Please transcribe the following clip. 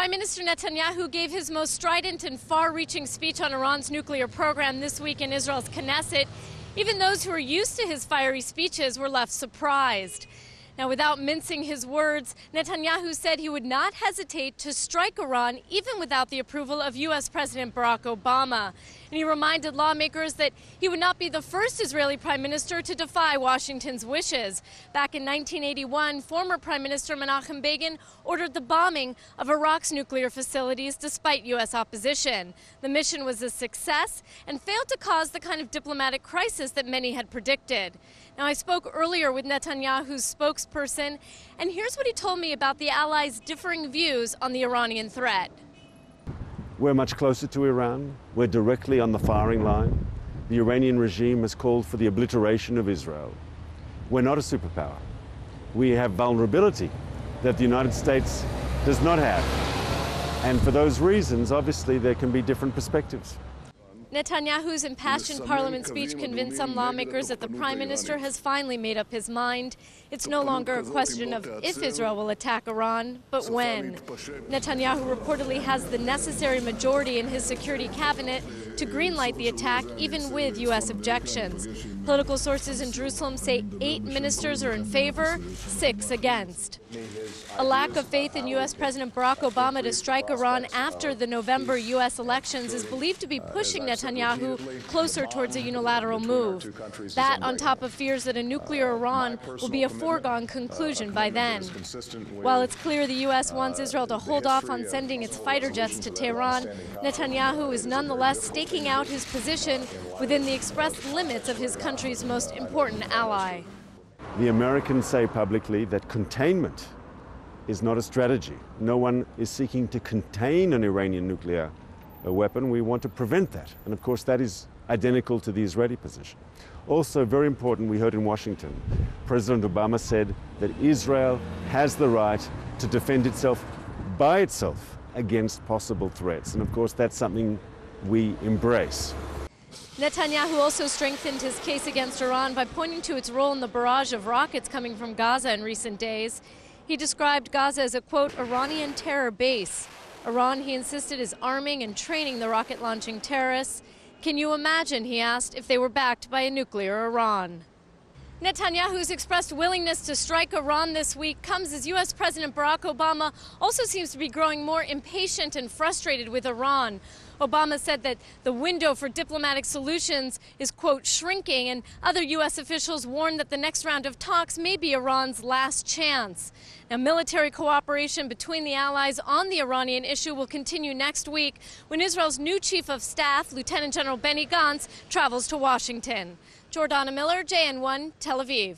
Prime Minister Netanyahu gave his most strident and far-reaching speech on Iran's nuclear program this week in Israel's Knesset. Even those who are used to his fiery speeches were left surprised. Now, without mincing his words, Netanyahu said he would not hesitate to strike Iran even without the approval of U.S. President Barack Obama. And he reminded lawmakers that he would not be the first Israeli prime minister to defy Washington's wishes. Back in 1981, former Prime Minister Menachem Begin ordered the bombing of Iraq's nuclear facilities despite U.S. opposition. The mission was a success and failed to cause the kind of diplomatic crisis that many had predicted. Now, I spoke earlier with Netanyahu's spokesperson, and here's what he told me about the allies' differing views on the Iranian threat. We're much closer to Iran. We're directly on the firing line. The Iranian regime has called for the obliteration of Israel. We're not a superpower. We have vulnerability that the United States does not have. And for those reasons, obviously, there can be different perspectives. Netanyahu's impassioned parliament speech convinced some lawmakers that the prime minister has finally made up his mind. It's no longer a question of if Israel will attack Iran, but when. Netanyahu reportedly has the necessary majority in his security cabinet to greenlight the attack, even with U.S. objections. Political sources in Jerusalem say 8 ministers are in favor, 6 against. A lack of faith in U.S. President Barack Obama to strike Iran after the November U.S. elections is believed to be pushing Netanyahu closer towards a unilateral move. That on top of fears that a nuclear Iran will be a foregone conclusion by then. While it's clear the U.S. wants Israel to hold off on sending its fighter jets to Tehran, Netanyahu is nonetheless staking out his position within the expressed limits of his country's most important ally. The Americans say publicly that containment is not a strategy. No one is seeking to contain an Iranian nuclear weapon. We want to prevent that. And of course, that is identical to the Israeli position. Also, very important, we heard in Washington, President Obama said that Israel has the right to defend itself by itself against possible threats. And of course, that's something we embrace. Netanyahu also strengthened his case against Iran by pointing to its role in the barrage of rockets coming from Gaza in recent days. He described Gaza as a, quote, Iranian terror base. Iran, he insisted, is arming and training the rocket-launching terrorists. Can you imagine, he asked, if they were backed by a nuclear Iran? Netanyahu's expressed willingness to strike Iran this week comes as U.S. President Barack Obama also seems to be growing more impatient and frustrated with Iran. Obama said that the window for diplomatic solutions is, quote, shrinking, and other U.S. officials warned that the next round of talks may be Iran's last chance. Now, military cooperation between the allies on the Iranian issue will continue next week when Israel's new chief of staff, Lieutenant General Benny Gantz, travels to Washington. Jordana Miller, JN1, Tel Aviv.